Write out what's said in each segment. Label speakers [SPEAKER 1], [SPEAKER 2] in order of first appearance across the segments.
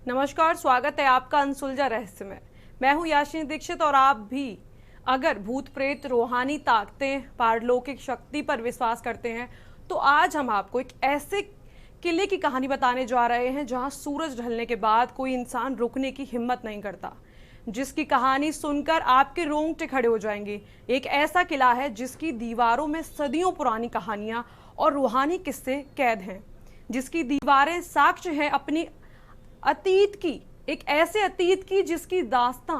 [SPEAKER 1] नमस्कार, स्वागत है आपका अनसुलझा रहस्य में। मैं हूं याशिनी दीक्षित और आप भी अगर भूत प्रेत, रूहानी ताकतें, पारलौकिक शक्ति पर विश्वास करते हैं तो आज हम आपको एक ऐसे किले की कहानी बताने जा रहे हैं जहां सूरज ढलने के बाद कोई इंसान रुकने की हिम्मत नहीं करता, जिसकी कहानी सुनकर आपके रोंगटे खड़े हो जाएंगे। एक ऐसा किला है जिसकी दीवारों में सदियों पुरानी कहानियां और रूहानी किस्से कैद हैं, जिसकी दीवारें साक्ष्य हैं अपनी अतीत की, एक ऐसे अतीत की जिसकी दास्तां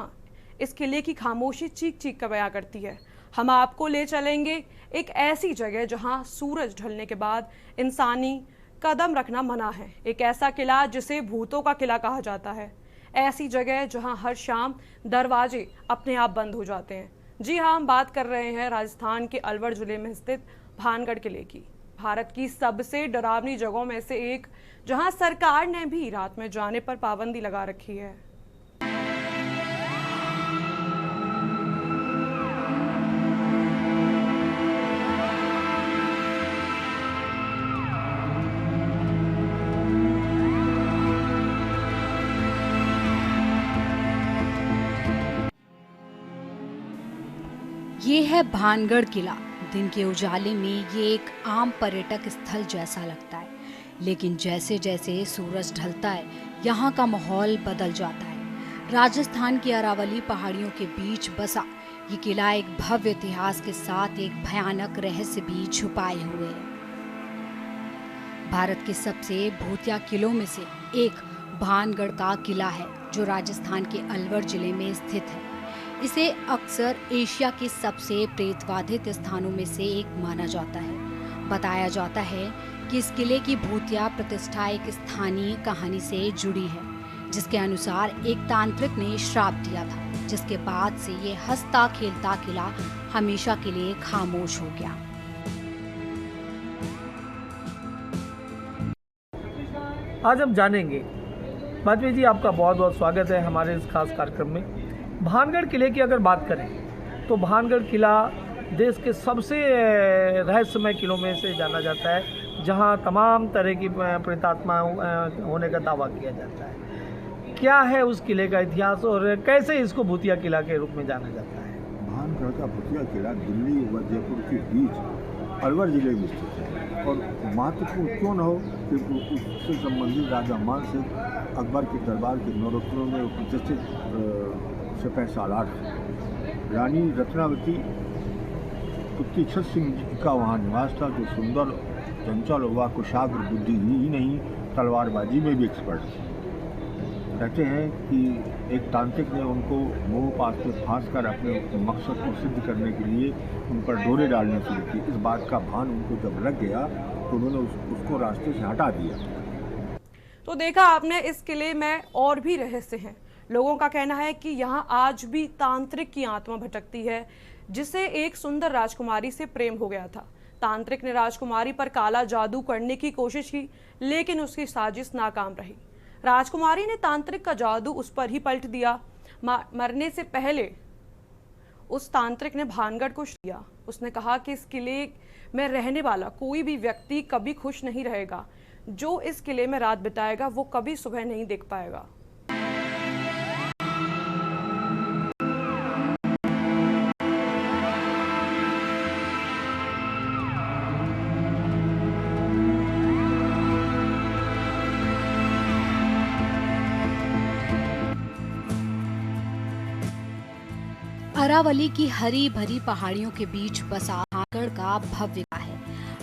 [SPEAKER 1] इस किले की खामोशी चीख चीख कर बयां करती है। हम आपको ले चलेंगे एक ऐसी जगह जहां सूरज ढलने के बाद इंसानी कदम रखना मना है, एक ऐसा किला जिसे भूतों का किला कहा जाता है, ऐसी जगह जहां हर शाम दरवाजे अपने आप बंद हो जाते हैं। जी हाँ, हम बात कर रहे हैं राजस्थान के अलवर जिले में स्थित भानगढ़ किले की, भारत की सबसे डरावनी जगहों में से एक, जहां सरकार ने भी रात में जाने पर पाबंदी लगा रखी है।
[SPEAKER 2] ये है भानगढ़ किला। दिन के उजाले में ये एक आम पर्यटक स्थल जैसा लगता है, लेकिन जैसे जैसे सूरज ढलता है यहाँ का माहौल बदल जाता है। राजस्थान की अरावली पहाड़ियों के बीच बसा ये किला एक भव्य इतिहास के साथ एक भयानक रहस्य भी छुपाए हुए है। भारत के सबसे भूतिया किलों में से एक भानगढ़ का किला है, जो राजस्थान के अलवर जिले में स्थित है। इसे अक्सर एशिया के सबसे प्रेतबाधित स्थानों में से एक माना जाता है। बताया जाता है कि इस किले की भूतिया प्रतिष्ठा एक स्थानीय कहानी से जुड़ी है, जिसके अनुसार एक तांत्रिक ने श्राप दिया था, जिसके बाद से ये हंसता खेलता किला हमेशा के लिए खामोश हो गया।
[SPEAKER 3] आज हम जानेंगे। माधवी जी, आपका बहुत बहुत स्वागत है हमारे इस खास कार्यक्रम में। भानगढ़ किले की अगर बात करें तो भानगढ़ किला देश के सबसे रहस्यमय किलों में से जाना जाता है, जहां तमाम तरह की प्रेतात्मा होने का दावा किया जाता है। क्या है उस किले का इतिहास और कैसे इसको भूतिया किला के रूप में जाना जाता है?
[SPEAKER 4] भानगढ़ का भूतिया किला दिल्ली व जयपुर के बीच अलवर जिले में स्थित है और महत्वपूर्ण क्यों न हो, क्योंकि उससे संबंधित राजा मान सिंह अकबर के दरबार के नवरत्नों में प्रतिष्ठित सिपाही सालार रानी रत्नावती उत्तीक्षत सिंह जी का वहाँ निवास था, जो सुंदर, चंचल व कुशाग्र बुद्धि ही नहीं तलवारबाजी में भी एक्सपर्ट थे। कहते हैं कि एक तांत्रिक ने उनको मोह पास में फांस कर अपने मकसद को सिद्ध करने के लिए उन पर डोरे डालने शुरू की। इस बात का भान उनको जब लग गया तो उन्होंने उसको रास्ते से हटा दिया।
[SPEAKER 1] तो देखा आपने, इस किले में और भी रहस्य हैं। लोगों का कहना है कि यहाँ आज भी तांत्रिक की आत्मा भटकती है, जिसे एक सुंदर राजकुमारी से प्रेम हो गया था। तांत्रिक ने राजकुमारी पर काला जादू करने की कोशिश की, लेकिन उसकी साजिश नाकाम रही। राजकुमारी ने तांत्रिक का जादू उस पर ही पलट दिया। मरने से पहले उस तांत्रिक ने भानगढ़ को दिया। उसने कहा कि इस किले में रहने वाला कोई भी व्यक्ति कभी खुश नहीं रहेगा। जो इस किले में रात बिताएगा वो कभी सुबह नहीं देख पाएगा।
[SPEAKER 2] अरावली की हरी भरी पहाड़ियों के बीच बसा भानगढ़ का भव्य किला है।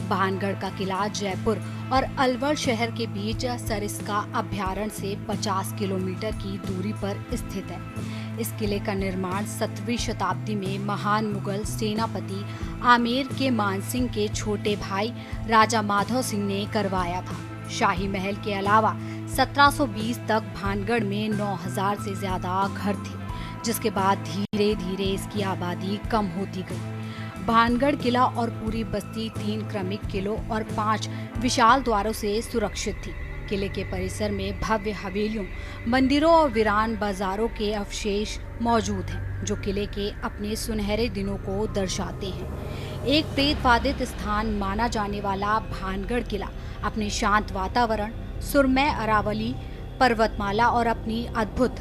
[SPEAKER 2] भानगढ़ का किला जयपुर और अलवर शहर के बीच सरिस्का अभयारण्य से 50 किलोमीटर की दूरी पर स्थित है। इस किले का निर्माण 17वीं शताब्दी में महान मुगल सेनापति आमेर के मानसिंह के छोटे भाई राजा माधव सिंह ने करवाया था। शाही महल के अलावा 1720 तक भानगढ़ में 9000 से ज्यादा घर थे, जिसके बाद धीरे धीरे इसकी आबादी कम होती गई। भानगढ़ किला और पूरी बस्ती 3 क्रमिक किलों और 5 विशाल द्वारों से सुरक्षित थी। किले के परिसर में भव्य हवेलियों, मंदिरों और वीरान बाजारों के अवशेष मौजूद हैं, जो किले के अपने सुनहरे दिनों को दर्शाते हैं। एक प्रेतबाधित स्थान माना जाने वाला भानगढ़ किला अपने शांत वातावरण, सुरमय अरावली पर्वतमाला और अपनी अद्भुत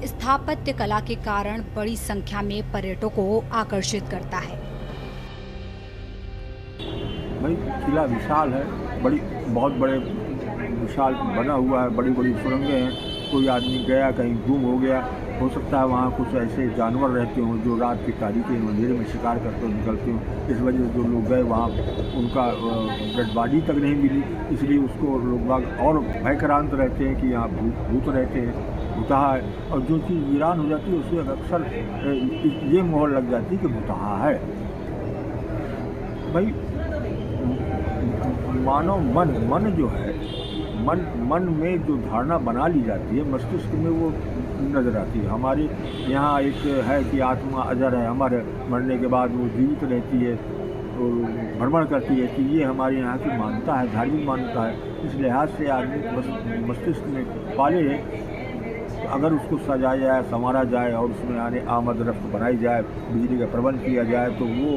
[SPEAKER 2] स्थापत्य कला के कारण बड़ी संख्या में पर्यटकों को आकर्षित करता है।
[SPEAKER 4] भाई किला विशाल है, बहुत बड़े विशाल बना हुआ है, बड़ी बड़ी सुरंगें हैं। कोई आदमी गया कहीं गुम हो गया, हो सकता है वहाँ कुछ ऐसे जानवर रहते हों जो रात की तारीकी अंधेरे में शिकार करते हुए निकलते हों। इस वजह से जो लोग गए वहाँ उनका डेड बॉडी तक नहीं मिली, इसलिए उसको लोग बाग और भयक्रांत रहते हैं कि यहाँ भूत रहते हैं, भूतहा है। और जो चीज़ वीरान हो जाती है उससे अक्सर ये मोहर लग जाती है कि भूतहा है। भाई मानव मन जो है, मन में जो धारणा बना ली जाती है, मस्तिष्क में वो नजर आती है। हमारे यहाँ एक है कि आत्मा अजर है, हमारे मरने के बाद वो जीवित रहती है और भ्रमण करती है, कि ये हमारे यहाँ की मान्यता है, धार्मिक मान्यता है। इस लिहाज से आदमी मस्तिष्क में पाले है, अगर उसको सजाया जाए, संवारा जाए और उसमें आमद रफ्त बनाई जाए, बिजली का प्रबंध किया जाए, तो वो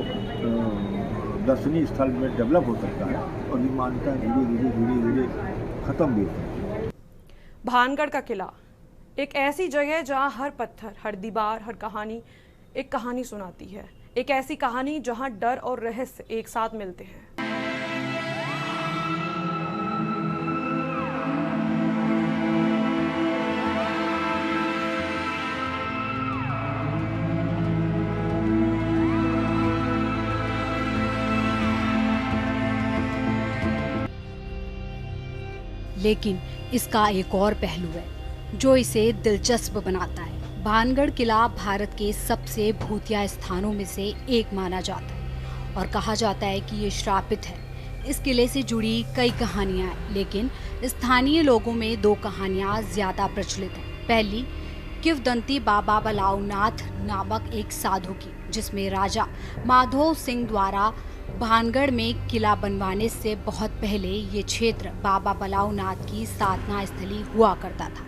[SPEAKER 4] दर्शनीय स्थल में डेवलप हो सकता है। और ये मान्यताएं धीरे धीरे खत्म भी होती है।
[SPEAKER 1] भानगढ़ का किला एक ऐसी जगह है जहाँ हर पत्थर, हर दीवार, हर कहानी एक कहानी सुनाती है। एक ऐसी कहानी जहाँ डर और रहस्य एक साथ मिलते हैं।
[SPEAKER 2] लेकिन इसका एक और पहलू है जो इसे दिलचस्प बनाता है। भानगढ़ किला भारत के सबसे भूतिया स्थानों में से एक माना जाता है और कहा जाता है कि ये श्रापित है। इस किले से जुड़ी कई कहानियां हैं, लेकिन स्थानीय लोगों में दो कहानियां ज्यादा प्रचलित हैं। पहली किंवदंती बाबा बलाउनाथ नामक एक साधु की, जिसमें राजा माधो सिंह द्वारा भानगढ़ में किला बनवाने से बहुत पहले ये क्षेत्र बाबा बलाउनाथ की साधना स्थली हुआ करता था।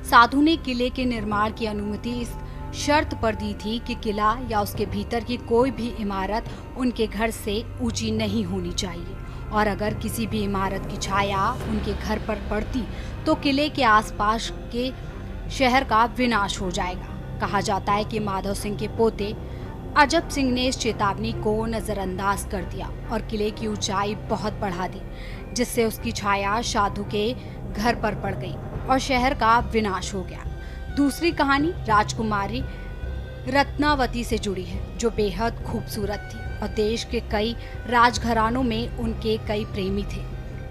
[SPEAKER 2] साधु ने किले के निर्माण की अनुमति इस शर्त पर दी थी कि किला या उसके भीतर की कोई भी इमारत उनके घर से ऊंची नहीं होनी चाहिए, और अगर किसी भी इमारत की छाया उनके घर पर पड़ती तो किले के आसपास के शहर का विनाश हो जाएगा। कहा जाता है कि माधव सिंह के पोते अजब सिंह ने इस चेतावनी को नजरअंदाज कर दिया और किले की ऊंचाई बहुत बढ़ा दी, जिससे उसकी छाया साधु के घर पर पड़ गई और शहर का विनाश हो गया। दूसरी कहानी राजकुमारी रत्नावती से जुड़ी है, जो बेहद खूबसूरत थी और देश के कई राजघरानों में उनके कई प्रेमी थे।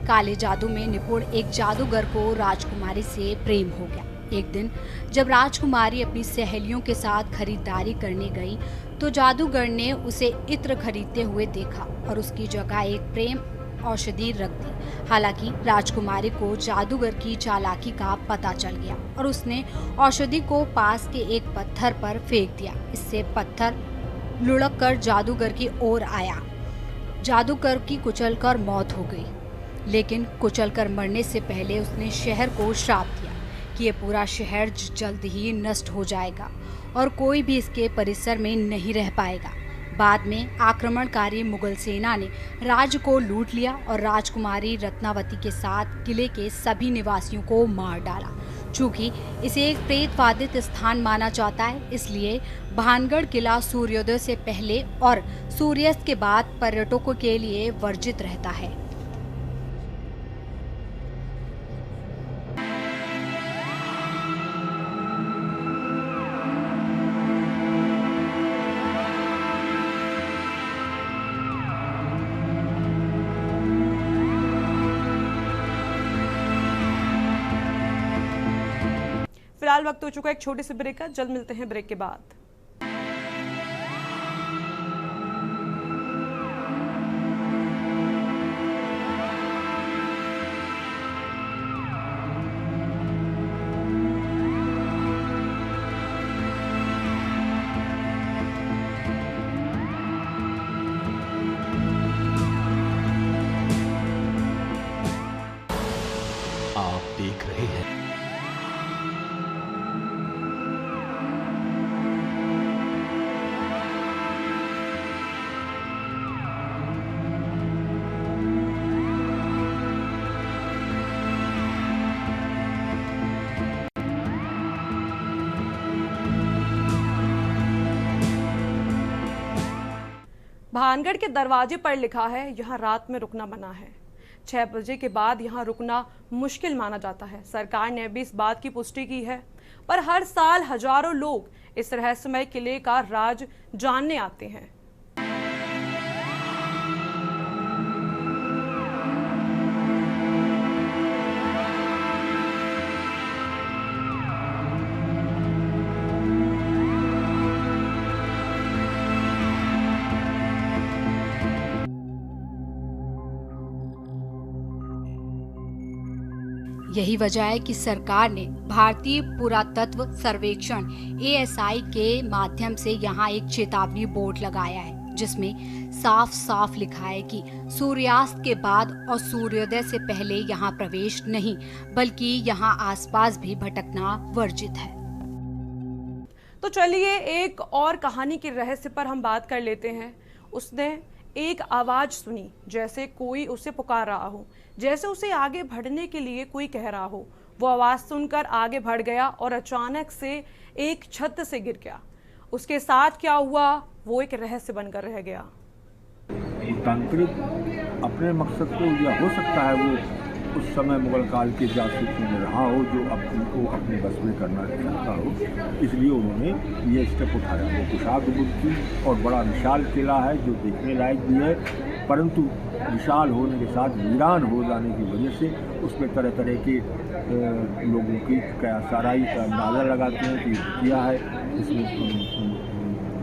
[SPEAKER 2] काले जादू में निपुण एक जादूगर को राजकुमारी से प्रेम हो गया। एक दिन जब राजकुमारी अपनी सहेलियों के साथ खरीदारी करने गई तो जादूगर ने उसे इत्र खरीदते हुए देखा और उसकी जगह एक प्रेम औषधि रख दी। हालांकि राजकुमारी को जादूगर की चालाकी का पता चल गया और उसने औषधि को पास के एक पत्थर पर फेंक दिया। इससे पत्थर लुढ़क कर जादूगर की ओर आया। जादूगर की कुचलकर मौत हो गई, लेकिन कुचलकर मरने से पहले उसने शहर को श्राप दिया कि ये पूरा शहर जल्द ही नष्ट हो जाएगा और कोई भी इसके परिसर में नहीं रह पाएगा। बाद में आक्रमणकारी मुगल सेना ने राज्य को लूट लिया और राजकुमारी रत्नावती के साथ किले के सभी निवासियों को मार डाला। चूंकि इसे एक प्रेतवादित स्थान माना जाता है, इसलिए भानगढ़ किला सूर्योदय से पहले और सूर्यास्त के बाद पर्यटकों के लिए वर्जित रहता है।
[SPEAKER 1] फिलहाल वक्त हो चुका है एक छोटे से ब्रेक का। जल्द मिलते हैं ब्रेक के बाद।
[SPEAKER 5] आप देख रहे हैं
[SPEAKER 1] भानगढ़ के दरवाजे पर लिखा है यहाँ रात में रुकना मना है। 6 बजे के बाद यहाँ रुकना मुश्किल माना जाता है। सरकार ने भी इस बात की पुष्टि की है, पर हर साल हजारों लोग इस रहस्यमय किले का राज जानने आते हैं।
[SPEAKER 2] यही वजह है कि सरकार ने भारतीय पुरातत्व सर्वेक्षण ASI के माध्यम से यहाँ एक चेतावनी बोर्ड लगाया है, जिसमें साफ साफ लिखा है कि सूर्यास्त के बाद और सूर्योदय से पहले यहाँ प्रवेश नहीं, बल्कि यहाँ आसपास भी भटकना वर्जित है।
[SPEAKER 1] तो चलिए एक और कहानी के रहस्य पर हम बात कर लेते हैं। उसने एक आवाज सुनी, जैसे कोई उसे पुकार रहा हो, जैसे उसे आगे बढ़ने के लिए कोई कह रहा हो। वो आवाज सुनकर आगे बढ़ गया और अचानक से एक छत से गिर गया। उसके साथ क्या हुआ वो एक रहस्य बनकर रह गया।
[SPEAKER 4] तांत्रिक अपने मकसद को, या हो सकता है वो उस समय मुगल काल के जासूसी में रहा हो जो उनको अपने बस में करना चाहता हो, इसलिए उन्होंने ये स्टेप उठाया। वो कुशाग्र बुद्ध की और बड़ा विशाल किला है जो देखने लायक भी है, परंतु विशाल होने के साथ वीरान हो जाने की वजह से उसमें तरह तरह के लोगों की साराई का अंदाज़ा लगाते हैं कि किया है। इसमें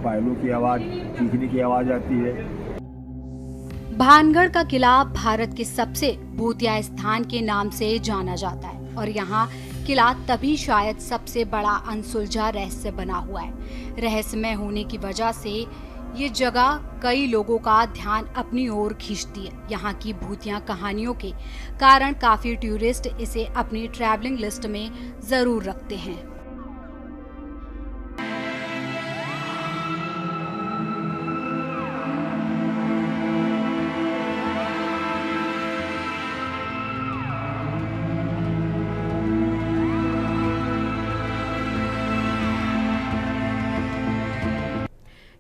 [SPEAKER 4] पायलों की आवाज़, चीखने की आवाज़ आती है।
[SPEAKER 2] भानगढ़ का किला भारत के सबसे भूतिया स्थान के नाम से जाना जाता है और यहाँ किला तभी शायद सबसे बड़ा अनसुलझा रहस्य बना हुआ है। रहस्यमय होने की वजह से ये जगह कई लोगों का ध्यान अपनी ओर खींचती है। यहाँ की भूतिया कहानियों के कारण काफी टूरिस्ट इसे अपनी ट्रैवलिंग लिस्ट में जरूर रखते हैं।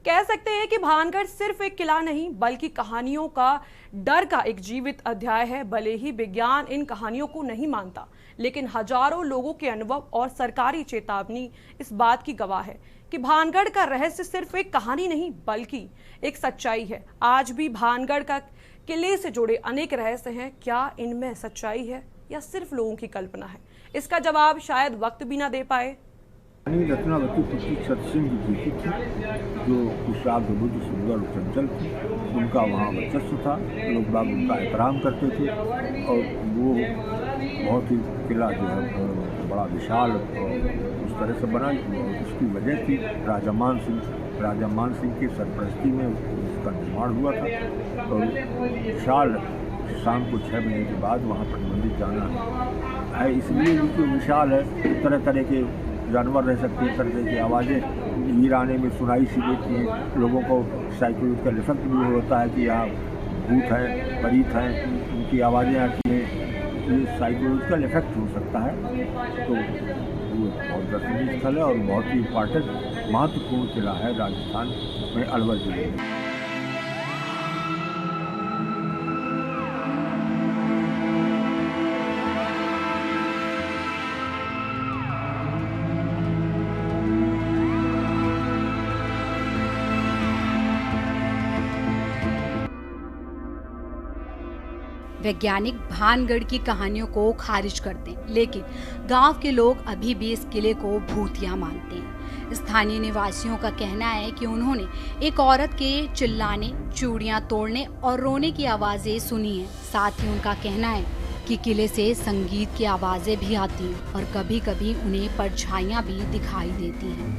[SPEAKER 1] कह सकते हैं कि भानगढ़ सिर्फ एक किला नहीं बल्कि कहानियों का डर का एक जीवित अध्याय है। भले ही विज्ञान इन कहानियों को नहीं मानता, लेकिन हजारों लोगों के अनुभव और सरकारी चेतावनी इस बात की गवाह है कि भानगढ़ का रहस्य सिर्फ एक कहानी नहीं बल्कि एक सच्चाई है। आज भी भानगढ़ का किले से जुड़े अनेक रहस्य हैं। क्या इनमें सच्चाई है या सिर्फ लोगों की कल्पना है? इसका जवाब शायद वक्त भी ना दे पाए।
[SPEAKER 4] रत्नावती पुत्री सतसिंह जी की थी, जो कुशाग्र बुद्ध सुंदर चंचल थी। उनका वहाँ वर्चस्व था, लोग बाग उनका एहतराम करते थे और वो बहुत ही किला जो है बड़ा विशाल उस तरह से बना। उसकी वजह थी राजा मान सिंह की सरपरस्ती में उसका निर्माण हुआ था। और विशाल शाम को 6 बजे के बाद वहाँ पर मंदिर जाना है, इसलिए क्योंकि विशाल है। तरह तरह के जानवर रह सकते हैं, तरह तरह की आवाज़ें वीराने में सुनाई सी देती हैं। लोगों को साइकोलॉजिकल इफेक्ट भी होता है कि यहाँ भूत हैं, परीत हैं, उनकी आवाज़ें आती हैं, ये साइकोलॉजिकल इफेक्ट हो सकता है। तो वो बहुत दर्शनीय स्थल है और बहुत ही इम्पॉर्टेंट महत्वपूर्ण किला है राजस्थान में, अलवर जिले में।
[SPEAKER 2] वैज्ञानिक भानगढ़ की कहानियों को खारिज करते हैं, लेकिन गांव के लोग अभी भी इस किले को भूतिया मानते हैं। स्थानीय निवासियों का कहना है कि उन्होंने एक औरत के चिल्लाने, चूड़ियां तोड़ने और रोने की आवाजें सुनी हैं। साथ ही उनका कहना है कि किले से संगीत की आवाजें भी आती हैं और कभी कभी उन्हें परछाइयां भी दिखाई देती हैं।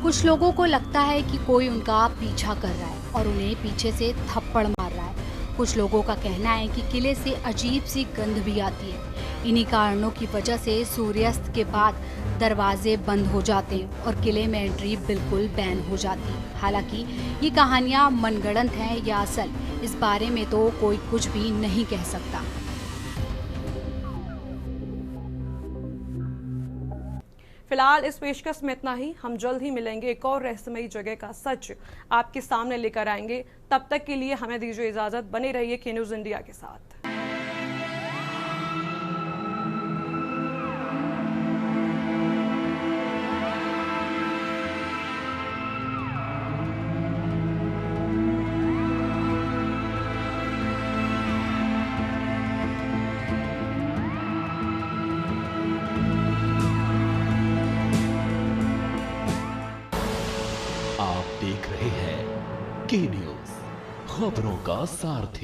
[SPEAKER 2] कुछ लोगों को लगता है कि कोई उनका पीछा कर रहा है और उन्हें पीछे से थप्पड़ मार रहा है। कुछ लोगों का कहना है कि किले से अजीब सी गंध भी आती है। इन्हीं कारणों की वजह से सूर्यास्त के बाद दरवाजे बंद हो जाते हैं और किले में एंट्री बिल्कुल बैन हो जाती है। हालांकि ये कहानियां मनगढ़ंत हैं या असल, इस बारे में तो कोई कुछ भी नहीं कह सकता।
[SPEAKER 1] फिलहाल इस पेशकश में इतना ही। हम जल्द ही मिलेंगे, एक और रहस्यमयी जगह का सच आपके सामने लेकर आएंगे। तब तक के लिए हमें दीजिए इजाजत। बने रहिए के न्यूज़ इंडिया के साथ।
[SPEAKER 5] आप देख रहे हैं के न्यूज़, खबरों का सारथी।